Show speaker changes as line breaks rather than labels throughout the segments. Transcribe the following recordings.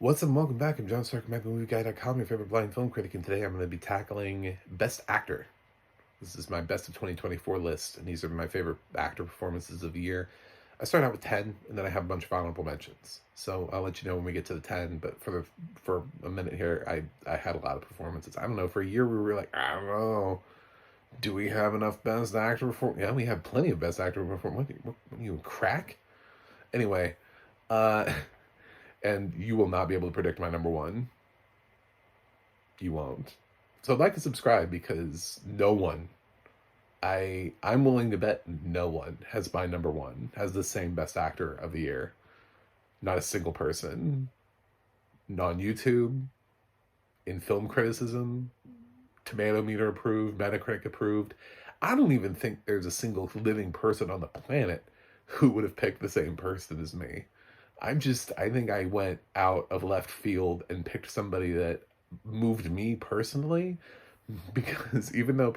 What's up? Welcome back. I'm John Stark, MacMovieGuy.com, your favorite blind film critic, and today I'm going to be tackling Best Actor. This is my Best of 2024 list, and these are my favorite actor performances of the year. I start out with 10, and then I have a bunch of honorable mentions. So I'll let you know when we get to the 10, but for a minute here, I had a lot of performances. I don't know, for a year we were like, I don't know, do we have enough Best Actor perform? Yeah, we have plenty of Best Actor perform. What you crack? Anyway, uh, and you will not be able to predict my number one. You won't. So like and subscribe because no one, I'm willing to bet no one has my number one, has the same best actor of the year. Not a single person. On YouTube, in film criticism, tomato meter approved, Metacritic approved. I don't even think there's a single living person on the planet who would have picked the same person as me. I think I went out of left field and picked somebody that moved me personally, because even though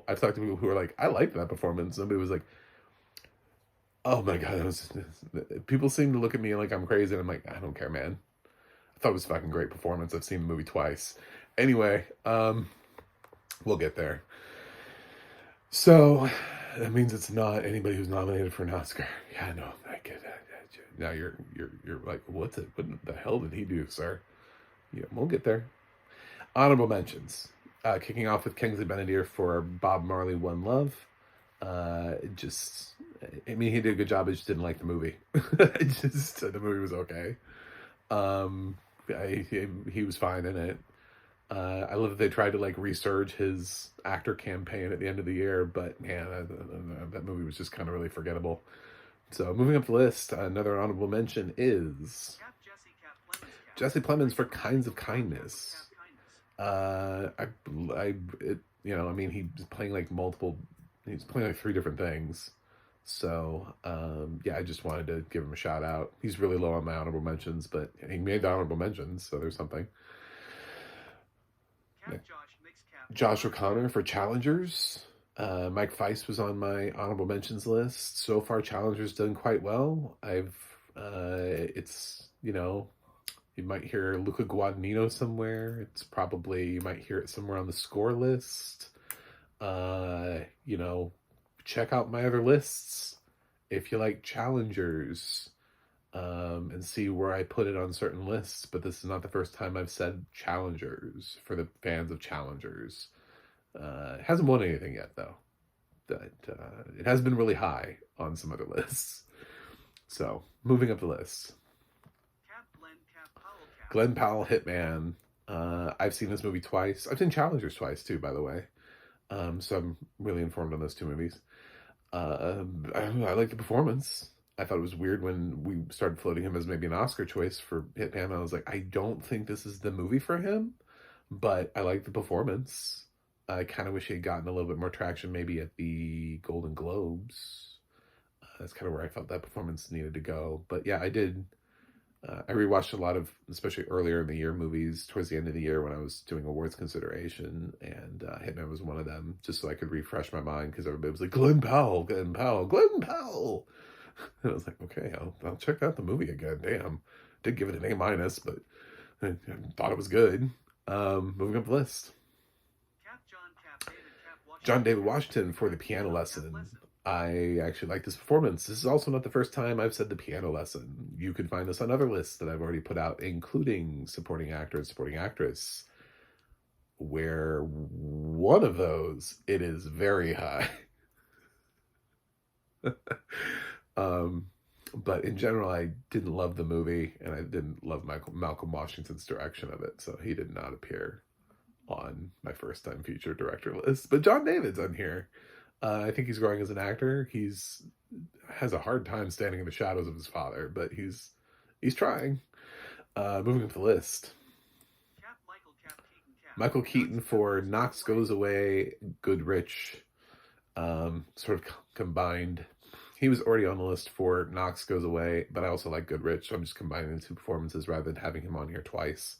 I've talked to people who are like, I liked that performance, somebody was like, oh my God, people seem to look at me like I'm crazy, and I'm like, I don't care, man. I thought it was a fucking great performance. I've seen the movie twice. Anyway, we'll get there. So that means it's not anybody who's nominated for an Oscar. Yeah, no, I get that. Now you're like, what the hell did he do, sir? Yeah, we'll get there. Honorable mentions. Kicking off with Kingsley Ben-Adir for Bob Marley, One Love. He did a good job. I just didn't like the movie. The movie was okay. He was fine in it. I love that they tried to like resurge his actor campaign at the end of the year, but man, that movie was just kind of really forgettable. So moving up the list, another honorable mention is Jesse Plemons for Kinds of Kindness. He's playing like he's playing like three different things. So, yeah, I just wanted to give him a shout out. He's really low on my honorable mentions, but he made the honorable mentions, so there's something. Josh O'Connor for Challengers. Mike Feist was on my honorable mentions list. So far, Challengers done quite well. You might hear Luca Guadagnino somewhere. You might hear it somewhere on the score list. Check out my other lists if you like Challengers, and see where I put it on certain lists. But this is not the first time I've said Challengers for the fans of Challengers. It hasn't won anything yet, though. It has been really high on some other lists. So, moving up the list. Glenn Powell, Hitman. I've seen this movie twice. I've seen Challengers twice, too, by the way. So I'm really informed on those two movies. I like the performance. I thought it was weird when we started floating him as maybe an Oscar choice for Hitman. I was like, I don't think this is the movie for him, but I like the performance. I kind of wish he had gotten a little bit more traction maybe at the Golden Globes. That's kind of where I felt that performance needed to go. But yeah, I did. I rewatched a lot of, especially earlier in the year, movies towards the end of the year when I was doing awards consideration, and Hitman was one of them, just so I could refresh my mind, because everybody was like, Glenn Powell, Glenn Powell, Glenn Powell. And I was like, okay, I'll check out the movie again. Damn, did give it an A-, but I thought it was good. Moving up the list. John David Washington for The Piano Lesson. I actually like this performance. This is also not the first time I've said The Piano Lesson. You can find this on other lists that I've already put out, including supporting actor and supporting actress, where one of those, it is very high. But in general, I didn't love the movie, and I didn't love Malcolm Washington's direction of it, so he did not appear on my first time featured director list. But John David's on here. I think he's growing as an actor. Has a hard time standing in the shadows of his father, but he's trying. Moving up the list. Michael Keaton for Knox Goes Away, Goodrich. Sort of combined. He was already on the list for Knox Goes Away, but I also like Goodrich, so I'm just combining the two performances rather than having him on here twice.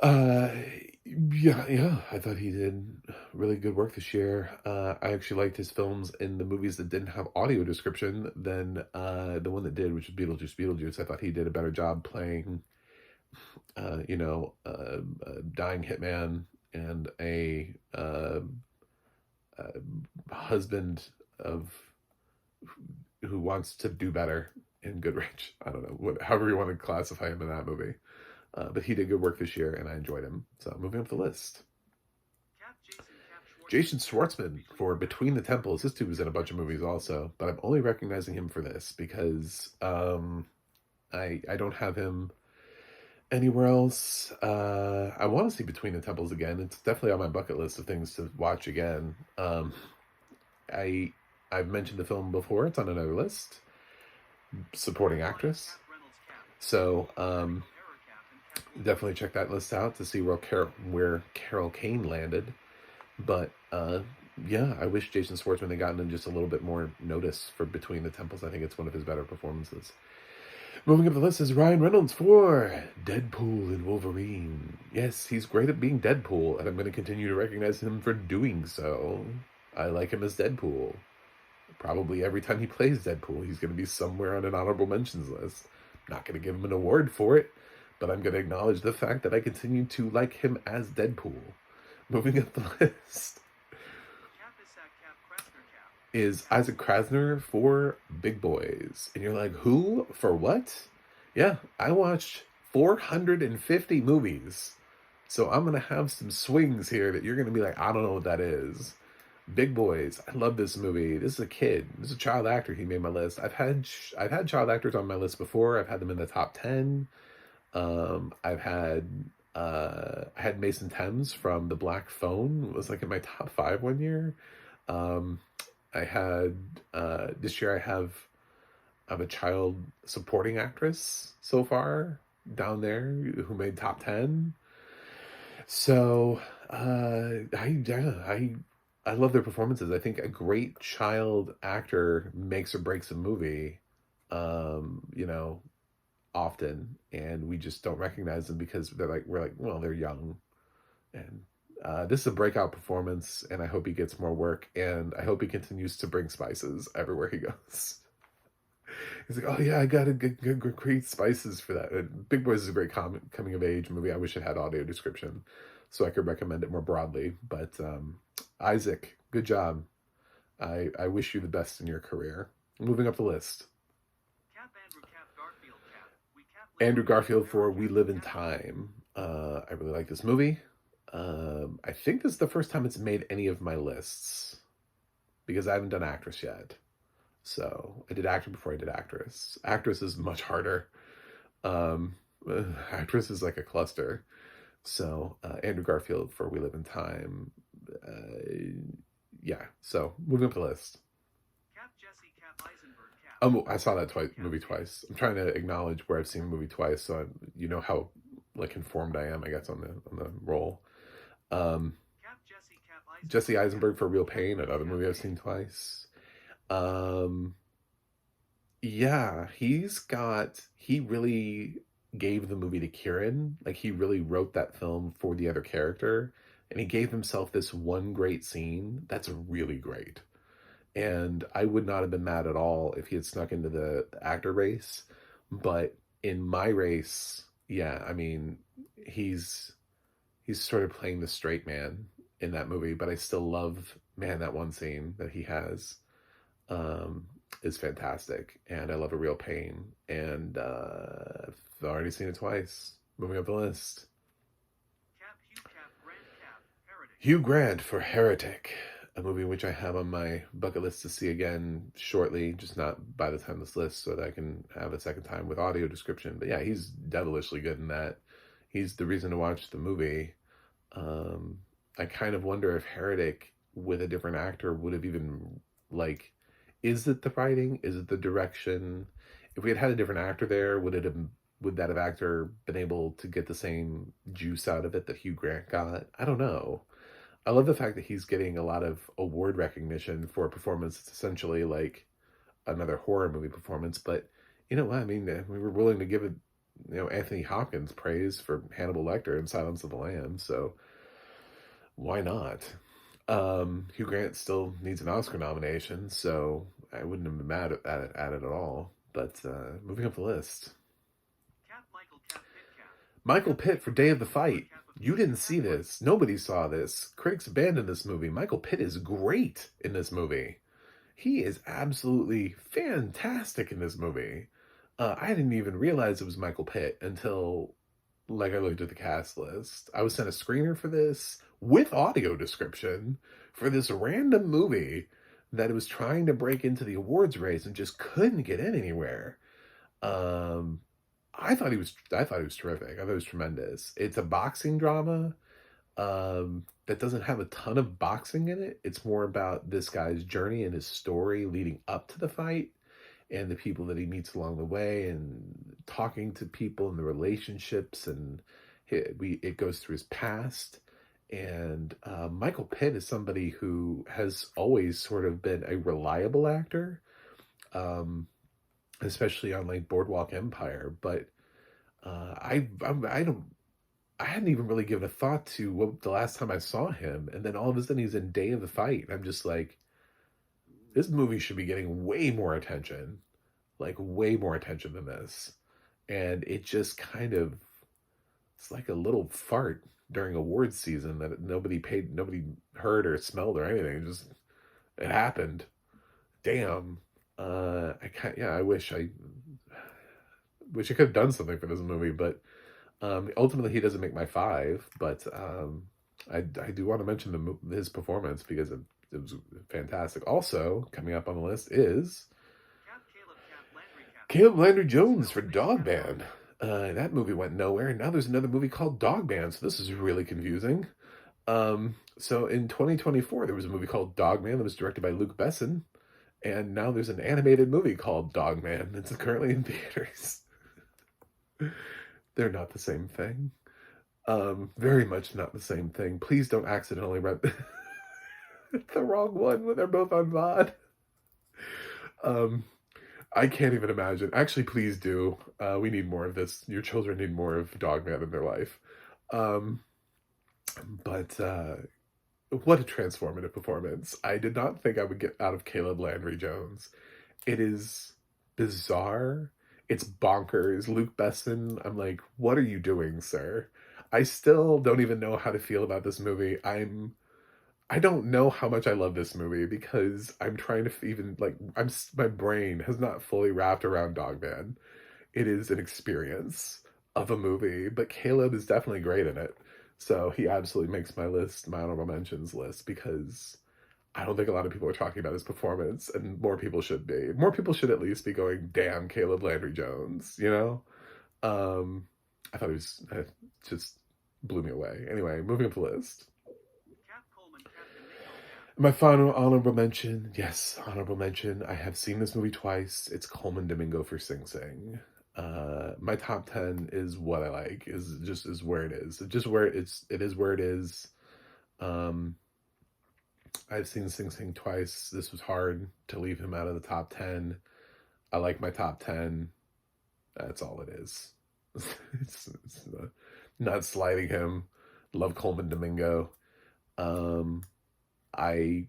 Yeah, I thought he did really good work this year. I actually liked his films in the movies that didn't have audio description than the one that did, which was Beetlejuice. I thought he did a better job playing A dying hitman and a husband of who wants to do better in Goodrich. I don't know, however you want to classify him in that movie. But he did good work this year, and I enjoyed him. So moving up the list. Jason Schwartzman for Between the Temples. This dude was in a bunch of movies also, but I'm only recognizing him for this because I don't have him anywhere else. I want to see Between the Temples again. It's definitely on my bucket list of things to watch again. I I've mentioned the film before. It's on another list. Supporting actress. So definitely check that list out to see where Carol Kane landed. But yeah, I wish Jason Schwartzman had gotten in just a little bit more notice for Between the Temples. I think it's one of his better performances. Moving up the list is Ryan Reynolds for Deadpool and Wolverine. Yes, he's great at being Deadpool, and I'm going to continue to recognize him for doing so. I like him as Deadpool. Probably every time he plays Deadpool, he's going to be somewhere on an honorable mentions list. Not going to give him an award for it, but I'm going to acknowledge the fact that I continue to like him as Deadpool. Moving up the list is Isaac Krasner for Big Boys. And you're like, who? For what? Yeah, I watched 450 movies. So I'm going to have some swings here that you're going to be like, I don't know what that is. Big Boys. I love this movie. This is a kid. This is a child actor. He made my list. I've had child actors on my list before. I've had them in the top 10. I've had I had Mason Thames from The Black Phone. It was like in my top 5 one year. I had this year I have a child supporting actress so far down there who made top 10. So I love their performances. I think a great child actor makes or breaks a movie. You know, often, and we just don't recognize them because we're like, well, they're young, and this is a breakout performance, and I hope he gets more work, and I hope he continues to bring spices everywhere he goes. He's like, oh yeah, I got to great spices for that. And Big Boys is a great coming of age movie. I wish it had audio description so I could recommend it more broadly. But Isaac, good job. I wish you the best in your career. Moving up the list. Andrew Garfield for We Live in Time. I really like this movie. I think this is the first time it's made any of my lists because I haven't done actress yet. So I did actor before I did actress. Actress is much harder. Um, Actress is like a cluster. So Andrew Garfield for We Live in Time. Yeah. So moving up the list. I saw that movie twice. I'm trying to acknowledge where I've seen a movie twice, so you know how like informed I am, I guess, on the role. Um, Jesse Eisenberg for Real Pain, another movie I've seen twice. Um, yeah, he really gave the movie to Kieran. Like he really wrote that film for the other character, and he gave himself this one great scene that's really great. And I would not have been mad at all if he had snuck into the actor race. But in my race, yeah, I mean, he's sort of playing the straight man in that movie, but I still love, man, that one scene that he has um, is fantastic. And I love A Real Pain. And I've already seen it twice. Moving up the list. Hugh Grant for Heretic, a movie which I have on my bucket list to see again shortly, just not by the time this list, so that I can have a second time with audio description. But yeah, he's devilishly good in that. He's the reason to watch the movie. I kind of wonder if Heretic with a different actor would have even like, is it the writing? Is it the direction? If we had a different actor there, would that have actor been able to get the same juice out of it that Hugh Grant got? I don't know. I love the fact that he's getting a lot of award recognition for a performance that's essentially like another horror movie performance. But you know what? I mean, we were willing to give it, Anthony Hopkins praise for Hannibal Lecter and Silence of the Lambs. So why not? Hugh Grant still needs an Oscar nomination, so I wouldn't have been mad at it at all. But moving up the list. Michael Pitt for Day of the Fight. You didn't see this. Nobody saw this. Critics abandoned this movie. Michael Pitt is great in this movie. He is absolutely fantastic in this movie. I didn't even realize it was Michael Pitt until like I looked at the cast list. I was sent a screener for this with audio description for this random movie that it was trying to break into the awards race and just couldn't get in anywhere. Um, I thought he was terrific. I thought it was tremendous. It's a boxing drama that doesn't have a ton of boxing in it. It's more about this guy's journey and his story leading up to the fight and the people that he meets along the way and talking to people and the relationships and it goes through his past. And Michael Pitt is somebody who has always sort of been a reliable actor, um, especially on like Boardwalk Empire. But I don't I hadn't even really given a thought to what the last time I saw him, and then all of a sudden he's in Day of the Fight. I'm just like, this movie should be getting way more attention, like way more attention than this. And it just kind of, it's like a little fart during awards season that nobody heard or smelled or anything. It happened. Damn. I wish I could have done something for this movie, but ultimately he doesn't make my five. But I do want to mention his performance because it was fantastic. Also, coming up on the list is Caleb Landry Jones for Dog Man. That movie went nowhere, and now there's another movie called Dog Man, so this is really confusing. So in 2024, there was a movie called Dog Man that was directed by Luc Besson, and now there's an animated movie called Dog Man that's currently in theaters. They're not the same thing. Very much not the same thing. Please don't accidentally rent the wrong one when they're both on VOD. I can't even imagine. Actually, please do. We need more of this. Your children need more of Dogman in their life. But what a transformative performance. I did not think I would get out of Caleb Landry Jones. It is bizarre. It's bonkers. Luc Besson, I'm like, what are you doing, sir? I still don't even know how to feel about this movie. I don't know how much I love this movie because I'm trying to even like my brain has not fully wrapped around Dogman. It is an experience of a movie, but Caleb is definitely great in it. So he absolutely makes my list, my honorable mentions list, because I don't think a lot of people are talking about his performance, and more people should be. More people should at least be going, "Damn, Caleb Landry Jones," you know? I thought he was just blew me away. Anyway, moving up the list. My final honorable mention, yes, honorable mention. I have seen this movie twice. It's Coleman Domingo for Sing Sing. My top 10 is what I like, is where it is. It is where it is. I've seen Sing Sing twice. This was hard to leave him out of the top 10. I like my top 10. That's all it is. It's not sliding him. Love Coleman Domingo. I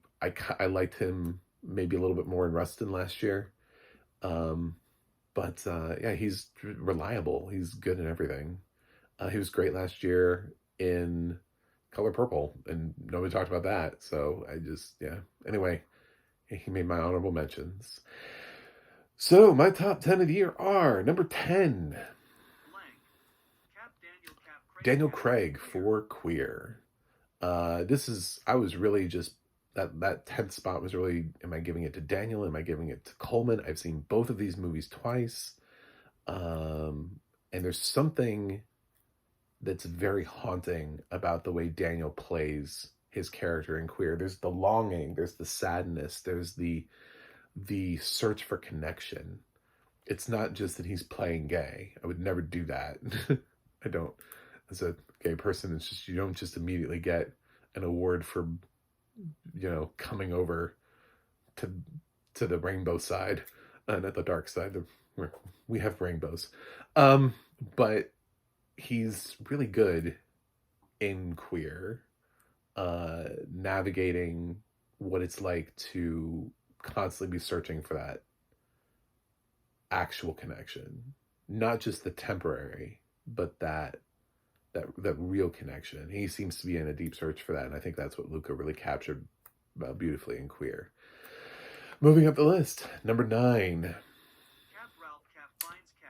liked him maybe a little bit more in Rustin last year. But yeah, he's reliable. He's good in everything. He was great last year in Color Purple, and nobody talked about that. So yeah. Anyway, he made my honorable mentions. So my top 10 of the year are number 10, Daniel Craig for Queer. I was really just, that 10th spot was really, am I giving it to Daniel? Am I giving it to Coleman? I've seen both of these movies twice. And there's something that's very haunting about the way Daniel plays his character in Queer. There's the longing, there's the sadness, there's the search for connection. It's not just that he's playing gay. I would never do that. I don't. As a gay person, it's just, you don't just immediately get an award for, coming over to the rainbow side, not the dark side. We have rainbows. But he's really good in Queer, navigating what it's like to constantly be searching for that actual connection, not just the temporary, but that that real connection. He seems to be in a deep search for that, and I think that's what Luca really captured beautifully in Queer. Moving up the list, number 9,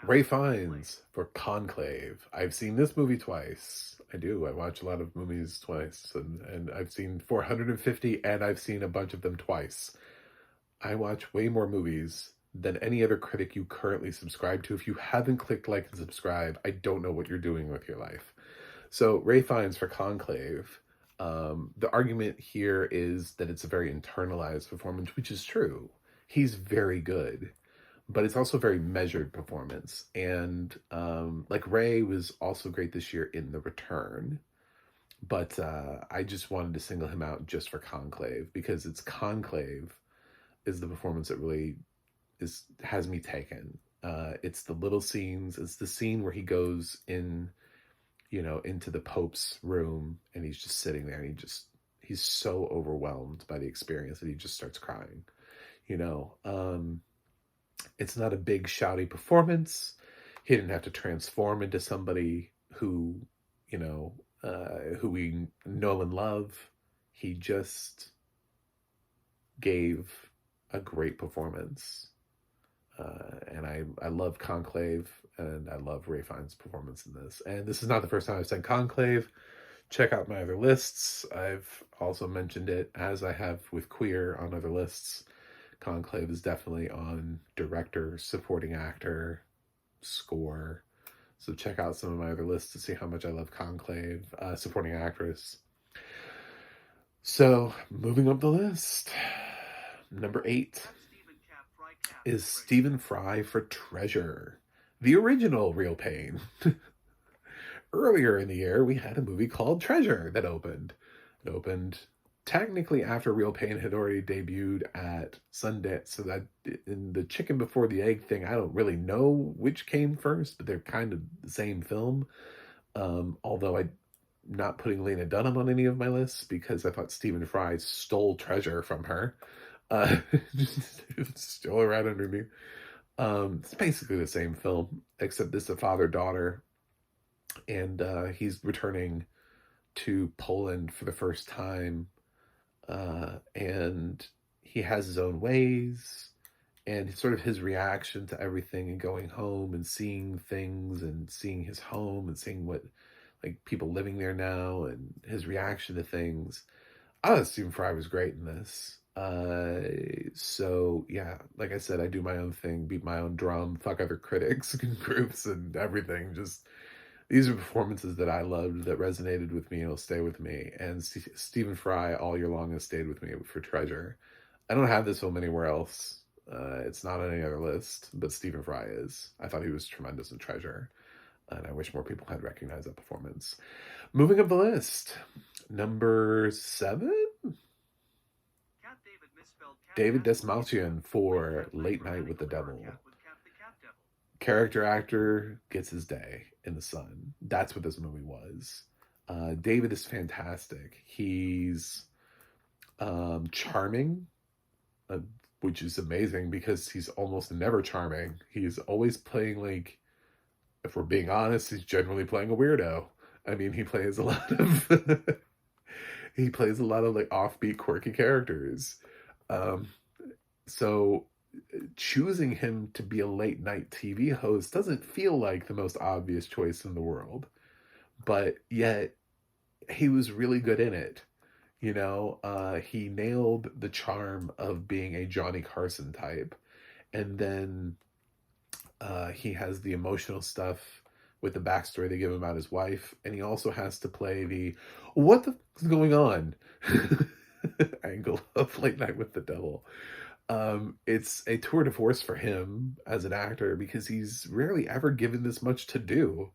Ray Fiennes for Conclave. I've seen this movie twice. I do. I watch a lot of movies twice, and I've seen 450, and I've seen a bunch of them twice. I watch way more movies than any other critic you currently subscribe to. If you haven't clicked like and subscribe, I don't know what you're doing with your life. So Ray Fiennes for Conclave. The argument here is that it's a very internalized performance, which is true. He's very good, but it's also a very measured performance. And like Ray was also great this year in The Return, but I just wanted to single him out just for Conclave, because it's Conclave is the performance that really has me taken. It's the little scenes. It's the scene where he goes in, into the Pope's room, and he's just sitting there, and he's so overwhelmed by the experience that he just starts crying. It's not a big shouty performance. He didn't have to transform into somebody who we know and love. He just gave a great performance. And I love Conclave, and I love Ray Fiennes' performance in this. And this is not the first time I've said Conclave. Check out my other lists. I've also mentioned it, as I have with Queer on other lists. Conclave is definitely on director, supporting actor, score. So check out some of my other lists to see how much I love Conclave, supporting actress. So moving up the list, number 8 is Stephen Fry for Treasure, the original Real Pain. Earlier in the year, we had a movie called Treasure that opened. It opened technically after Real Pain had already debuted at Sundance, so that in the chicken before the egg thing, I don't really know which came first, but they're kind of the same film. Although I'm not putting Lena Dunham on any of my lists, because I thought Stephen Fry stole Treasure from her. Stole her right underneath. It's basically the same film, except this is a father-daughter, and he's returning to Poland for the first time, and he has his own ways, and sort of his reaction to everything, and going home and seeing things, and seeing his home, and seeing what, like, people living there now, and his reaction to things. I thought Stephen Fry was great in this. So yeah, like I said, I do my own thing, beat my own drum, fuck other critics and groups and everything. Just, these are performances that I loved, that resonated with me, and will stay with me. And Stephen Fry all year long has stayed with me for Treasure. I don't have this film anywhere else. It's not on any other list, but Stephen Fry is. I thought he was tremendous in Treasure, and I wish more people had recognized that performance. Moving up the list, number 7, David Dastmalchian for Late Night with the Devil. Character actor gets his day in the sun. That's what this movie was. David is fantastic. He's charming, which is amazing, because he's almost never charming. He's always playing, like, if we're being honest, he's generally playing a weirdo. I mean, he plays a lot of like offbeat, quirky characters. So choosing him to be a late night TV host doesn't feel like the most obvious choice in the world, but yet he was really good in it. He nailed the charm of being a Johnny Carson type, and then he has the emotional stuff with the backstory they give him about his wife, and he also has to play the what the f- is going on angle of Late Night with the Devil. It's a tour de force for him as an actor, because he's rarely ever given this much to do.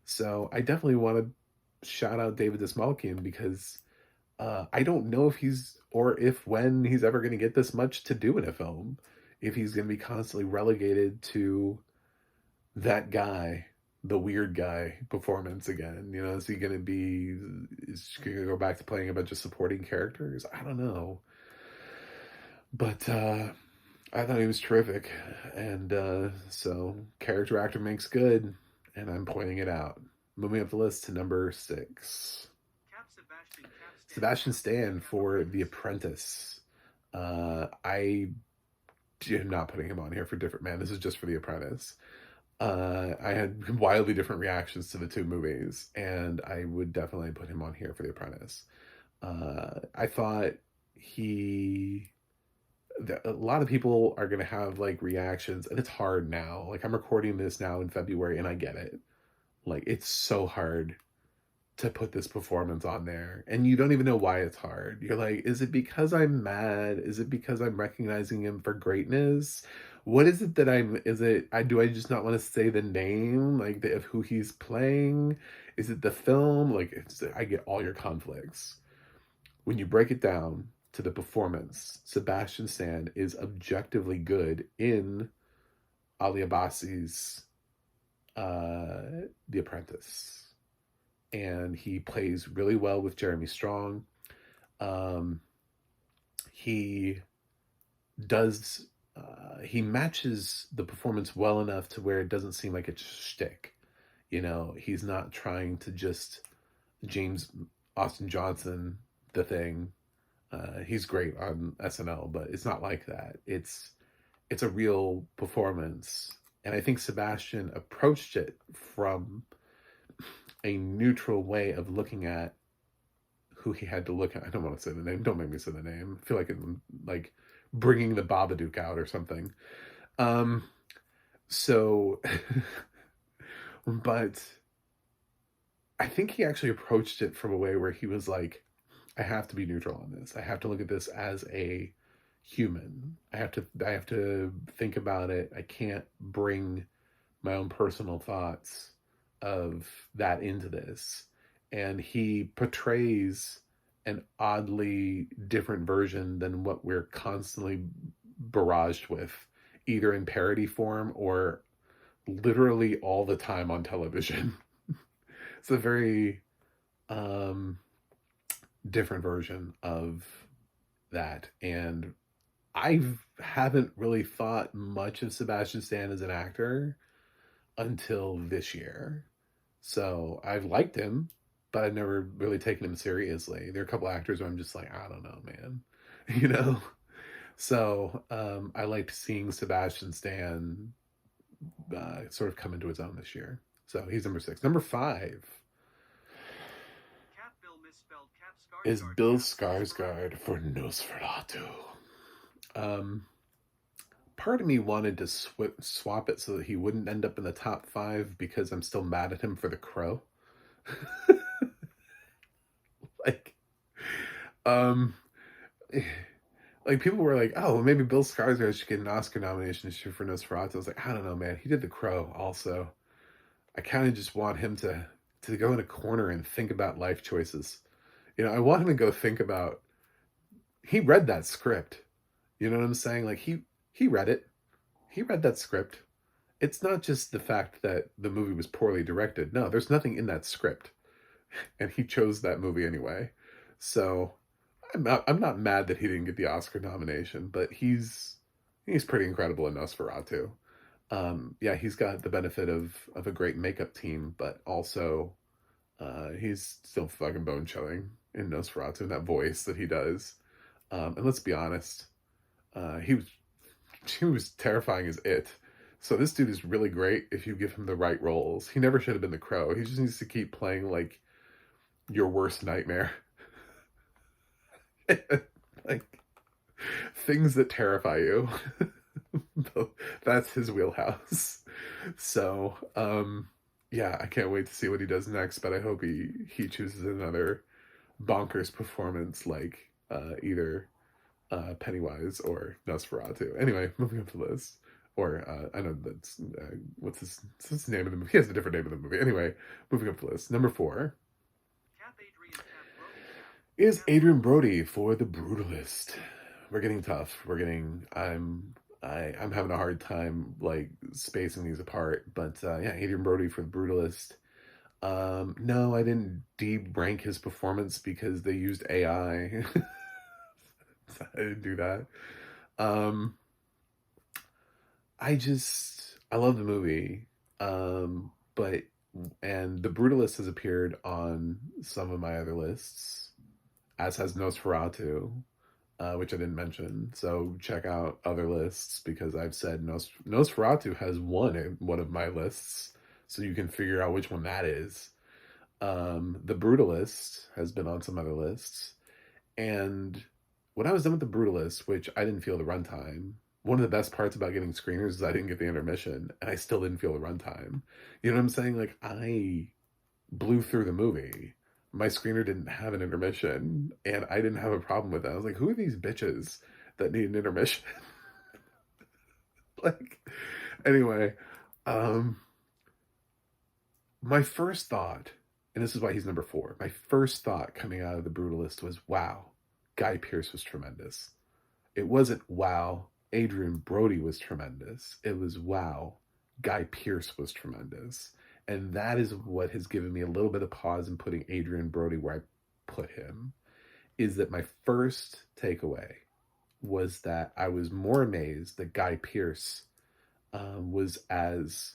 So I definitely want to shout out David Dastmalchian, because I don't know if when he's ever going to get this much to do in a film. If he's going to be constantly relegated to that guy, the weird guy performance again. Is he going to go back to playing a bunch of supporting characters? I don't know. But I thought he was terrific. And so character actor makes good, and I'm pointing it out. moving up the list to number 6. Sebastian Stan for The Apprentice. I am not putting him on here for Different Man. This is just for The Apprentice. I had wildly different reactions to the two movies, and I would definitely put him on here for The Apprentice. I thought a lot of people are going to have like reactions, and it's hard now. Like, I'm recording this now in February, and I get it. Like, it's so hard to put this performance on there, and you don't even know why it's hard. You're like, is it because I'm mad? Is it because I'm recognizing him for greatness? What is it that do I just not want to say the name, like, of who he's playing? Is it the film? Like, I get all your conflicts. When you break it down to the performance, Sebastian Stan is objectively good in Ali Abbasi's The Apprentice. And he plays really well with Jeremy Strong. He matches the performance well enough to where it doesn't seem like it's shtick. You know, he's not trying to just James Austin Johnson the thing. He's great on SNL, but it's not like that. It's a real performance. And I think Sebastian approached it from a neutral way of looking at who he had to look at. I don't want to say the name. Don't make me say the name. I feel like I'm like bringing the Babadook out or something. But I think he actually approached it from a way where he was like, I have to be neutral on this. I have to look at this as a human. I have to think about it. I can't bring my own personal thoughts of that into this. And he portrays an oddly different version than what we're constantly barraged with, either in parody form or literally all the time on television. It's a very different version of that. And I haven't really thought much of Sebastian Stan as an actor until this year. So I've liked him, but I've never really taken him seriously. There are a couple actors where I'm just like, I don't know, man. You know? So I liked seeing Sebastian Stan sort of come into his own this year. So he's number 6. Number 5 is Bill Skarsgård for Nosferatu. Part of me wanted to swap it so that he wouldn't end up in the top 5 because I'm still mad at him for The Crow. like people were like, oh, maybe Bill Skarsgård should get an Oscar nomination this year for Nosferatu. I was like, I don't know, man. He did The Crow also. I kind of just want him to go in a corner and think about life choices. You know, I want him to go think about, he read that script. You know what I'm saying? Like, he read it. He read that script. It's not just the fact that the movie was poorly directed. No, there's nothing in that script. And he chose that movie anyway. So I'm not mad that he didn't get the Oscar nomination, but he's pretty incredible in Nosferatu. Yeah, he's got the benefit of a great makeup team, but also he's still fucking bone chilling in Nosferatu, and that voice that he does. And let's be honest, he was terrifying as It. So this dude is really great if you give him the right roles. He never should have been the Crow. He just needs to keep playing like your worst nightmare. Like things that terrify you. That's his wheelhouse. So yeah, I can't wait to see what he does next, but I hope he chooses another bonkers performance like either Pennywise or Nosferatu. Anyway, moving up the list. Or I know that's what's his name of the movie? He has a different name of the movie. Anyway, moving up the list. Number 4 is Adrien Brody for The Brutalist. We're getting tough. I'm having a hard time like spacing these apart. But yeah, Adrien Brody for The Brutalist. No, I didn't de-rank his performance because they used AI. I didn't do that. I love the movie. But And The Brutalist has appeared on some of my other lists, as has Nosferatu, which I didn't mention. So check out other lists because I've said Nosferatu has won in one of my lists, so you can figure out which one that is. The Brutalist has been on some other lists. And when I was done with The Brutalist, which I didn't feel the runtime, one of the best parts about getting screeners is I didn't get the intermission, and I still didn't feel the runtime. You know what I'm saying? Like, I blew through the movie. My screener didn't have an intermission, and I didn't have a problem with that. I was like, who are these bitches that need an intermission? Like, anyway, um, my first thought, and this is why he's number 4, my first thought coming out of The Brutalist was, wow, Guy Pearce was tremendous. It wasn't, wow, Adrien Brody was tremendous. It was, wow, Guy Pearce was tremendous. And that is what has given me a little bit of pause in putting Adrien Brody where I put him, is that my first takeaway was that I was more amazed that Guy Pearce was as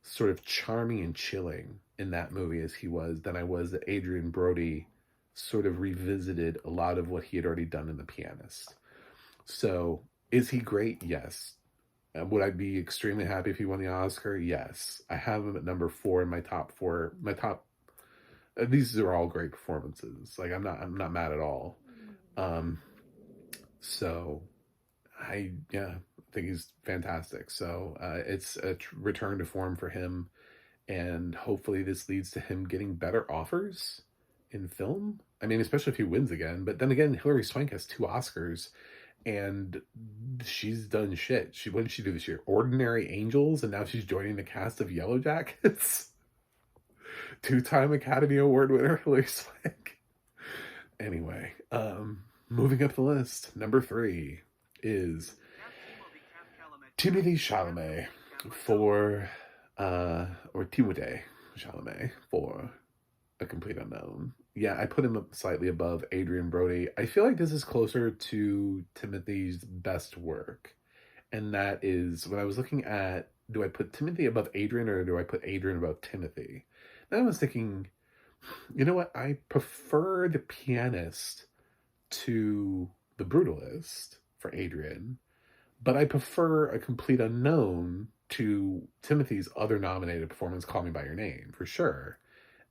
sort of charming and chilling in that movie as he was than I was that Adrien Brody sort of revisited a lot of what he had already done in The Pianist. So, is he great? Yes. Would I be extremely happy if he won the Oscar? Yes. I have him at number 4 in my top 4. My top. These are all great performances. Like, I'm not mad at all. So, I think he's fantastic. So it's a return to form for him, and hopefully this leads to him getting better offers in film. I mean, especially if he wins again. But then again, Hilary Swank has 2 Oscars, and she's done shit. What did she do this year? Ordinary Angels, and now she's joining the cast of Yellow Jackets. 2-time Academy Award winner Hilary Swank. Anyway, moving up the list, number 3 is Timothée Chalamet for or Timothée Chalamet for A Complete Unknown. Yeah, I put him up slightly above Adrien Brody. I feel like this is closer to Timothy's best work. And that is, when I was looking at, do I put Timothy above Adrien or do I put Adrien above Timothy? Then I was thinking, you know what? I prefer The Pianist to The Brutalist for Adrien, but I prefer A Complete Unknown to Timothy's other nominated performance, Call Me By Your Name, for sure.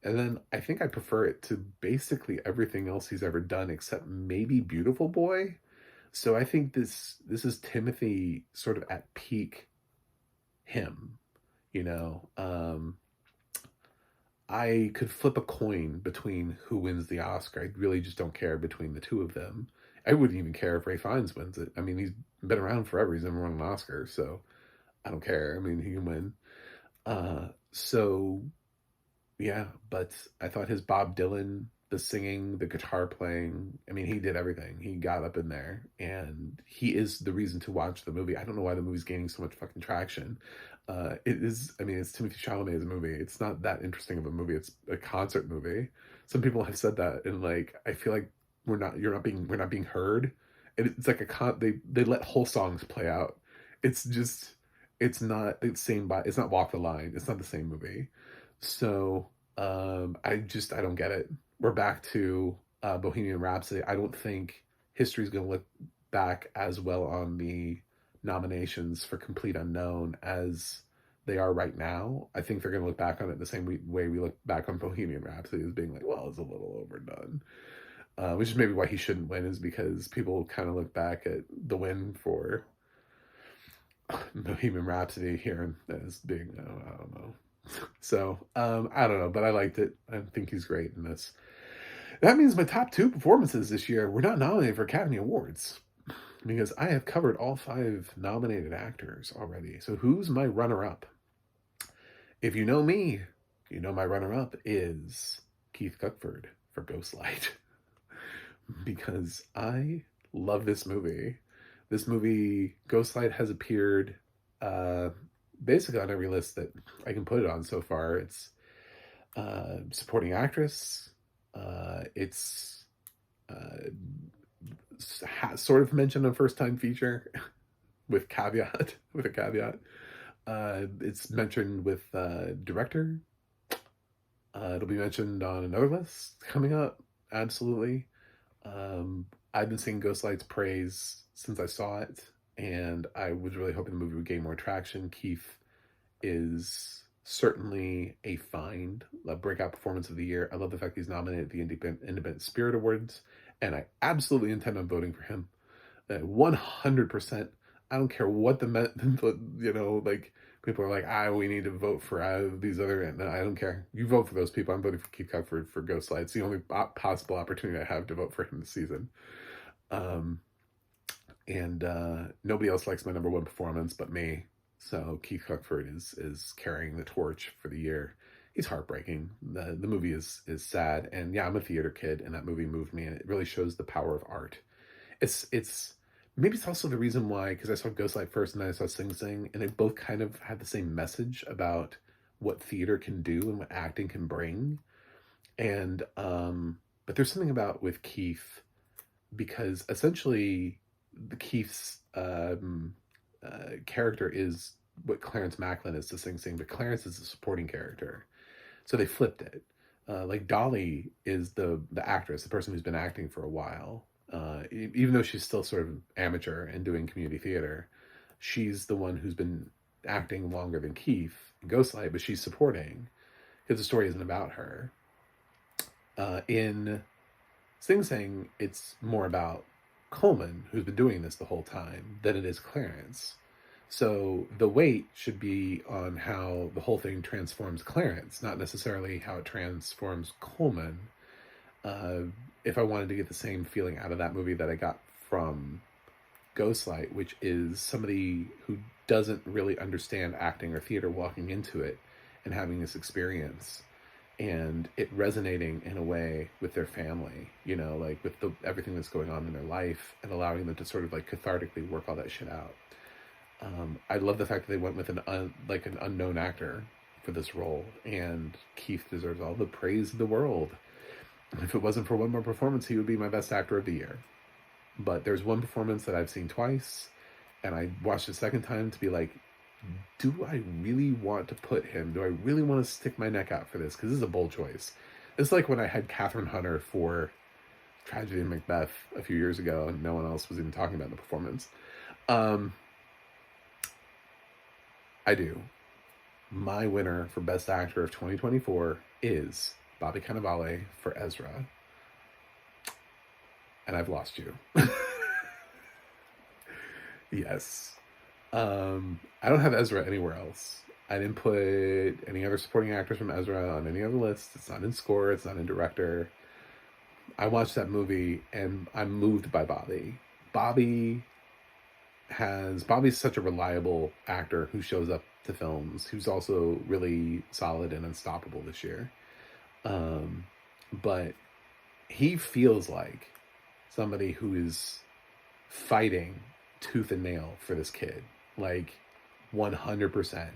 And then I think I prefer it to basically everything else he's ever done except maybe Beautiful Boy. So I think this is Timothy sort of at peak him, you know. I could flip a coin between who wins the Oscar. I really just don't care between the two of them. I wouldn't even care if Ray Fiennes wins it. I mean, he's been around forever. He's never won an Oscar, so I don't care. I mean, he can win. So yeah, but I thought his Bob Dylan, the singing, the guitar playing, I mean, he did everything. He got up in there, and he is the reason to watch the movie. I don't know why the movie's gaining so much fucking traction. It is, I mean, it's Timothée Chalamet's movie. It's not that interesting of a movie. It's a concert movie. Some people have said that, and like, I feel like we're not being heard. And it's like they let whole songs play out. It's just, it's not the same, it's not Walk the Line. It's not the same movie. So, I don't get it. We're back to Bohemian Rhapsody. I don't think history's going to look back as well on the nominations for Complete Unknown as they are right now. I think they're going to look back on it the same way we look back on Bohemian Rhapsody, as being like, well, it's a little overdone. Which is maybe why he shouldn't win, is because people kind of look back at the win for Bohemian Rhapsody here as being, I don't know. So, I don't know, but I liked it. I think he's great in this. That means my top 2 performances this year were not nominated for Academy Awards, because I have covered all 5 nominated actors already. So who's my runner-up? If you know me, you know my runner-up is Keith Cuckford for Ghostlight. Because I love this movie. This movie, Ghostlight, has appeared basically on every list that I can put it on so far. It's supporting actress. It's sort of mentioned a first-time feature with a caveat. It's mentioned with director. It'll be mentioned on another list coming up. Absolutely. I've been seeing Ghostlight's praise since I saw it, and I was really hoping the movie would gain more traction. Keith is certainly a find, a breakout performance of the year. I love the fact he's nominated at the Independent Spirit Awards, and I absolutely intend on voting for him. 100%. I don't care what like people are like, we need to vote for these other. No, I don't care. You vote for those people. I'm voting for Keith Cuthbert for Ghostlight. It's the only possible opportunity I have to vote for him this season. Um, and nobody else likes my number one performance but me. So Keith Cuthbert is carrying the torch for the year. He's heartbreaking. The movie is sad, and yeah, I'm a theater kid, and that movie moved me, and it really shows the power of art. It's maybe it's also the reason why, because I saw Ghostlight first and then I saw Sing Sing, and they both kind of had the same message about what theater can do and what acting can bring. And but there's something about with Keith, because essentially the Keith's character is what Clarence Macklin is to Sing Sing, but Clarence is a supporting character. So they flipped it. Like Dolly is the actress, the person who's been acting for a while. Even though she's still sort of amateur and doing community theater, she's the one who's been acting longer than Keith in Ghostlight, but she's supporting because the story isn't about her. In Sing Sing, it's more about Coleman, who's been doing this the whole time, than it is Clarence. So the weight should be on how the whole thing transforms Clarence, not necessarily how it transforms Coleman. If I wanted to get the same feeling out of that movie that I got from Ghostlight, which is somebody who doesn't really understand acting or theater walking into it and having this experience and it resonating in a way with their family, like with everything that's going on in their life and allowing them to sort of like cathartically work all that shit out. I love the fact that they went with an unknown actor for this role, and Keith deserves all the praise of the world. If it wasn't for one more performance, he would be my best actor of the year. But there's one performance that I've seen twice, and I watched it a second time to be like, do I really want to put him? Do I really want to stick my neck out for this? Because this is a bold choice. It's like when I had Catherine Hunter for Tragedy of Macbeth a few years ago, and no one else was even talking about the performance. I do. My winner for Best Actor of 2024 is Bobby Cannavale for Ezra. And I've lost you. Yes. I don't have Ezra anywhere else. I didn't put any other supporting actors from Ezra on any other list. It's not in score. It's not in director. I watched that movie and I'm moved by Bobby. Bobby's such a reliable actor who shows up to films, who's also really solid and unstoppable this year. But he feels like somebody who is fighting tooth and nail for this kid, like 100%.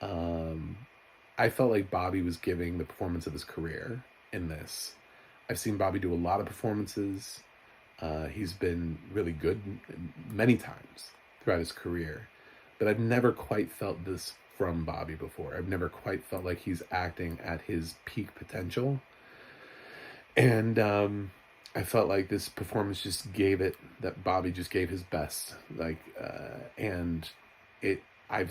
I felt like Bobby was giving the performance of his career in this. I've seen Bobby do a lot of performances. He's been really good many times throughout his career, but I've never quite felt this from Bobby before. I've never quite felt like he's acting at his peak potential. And I felt like this performance just gave it, that Bobby just gave his best. And I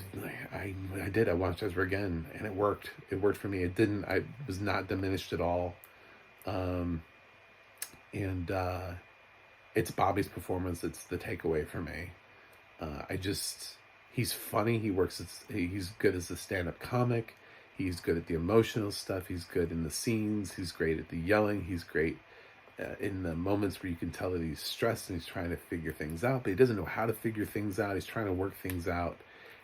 watched Ezra again, and it worked. It worked for me. I was not diminished at all. It's Bobby's performance that's the takeaway for me. He's funny. He's good as a stand-up comic. He's good at the emotional stuff. He's good in the scenes. He's great at the yelling. He's great in the moments where you can tell that he's stressed and he's trying to figure things out, but he doesn't know how to figure things out. He's trying to work things out.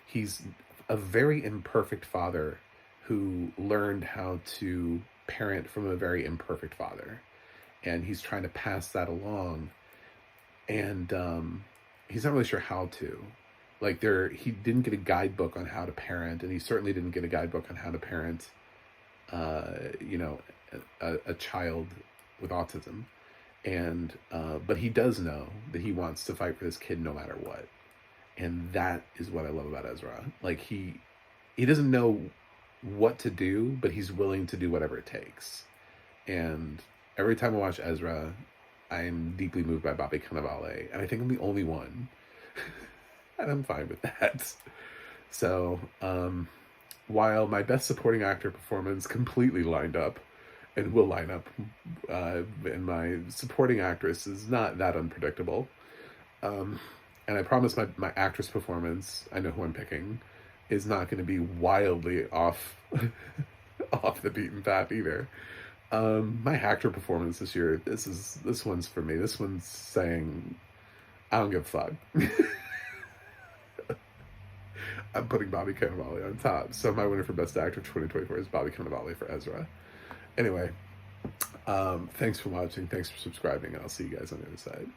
He's a very imperfect father who learned how to parent from a very imperfect father. And he's trying to pass that along. And he's not really sure how to. He didn't get a guidebook on how to parent, and he certainly didn't get a guidebook on how to parent, a child with autism. And but he does know that he wants to fight for this kid no matter what. And that is what I love about Ezra. He doesn't know what to do, but he's willing to do whatever it takes. And every time I watch Ezra, I'm deeply moved by Bobby Cannavale, and I think I'm the only one, and I'm fine with that. So, while my best supporting actor performance completely lined up, and will line up, and my supporting actress is not that unpredictable, and I promise my actress performance, I know who I'm picking, is not going to be wildly off off the beaten path either. My actor performance this year, this one's for me. This one's saying, I don't give a fuck. I'm putting Bobby Cannavale on top. So my winner for Best Actor 2024 is Bobby Cannavale for Ezra. Anyway, thanks for watching. Thanks for subscribing. And I'll see you guys on the other side.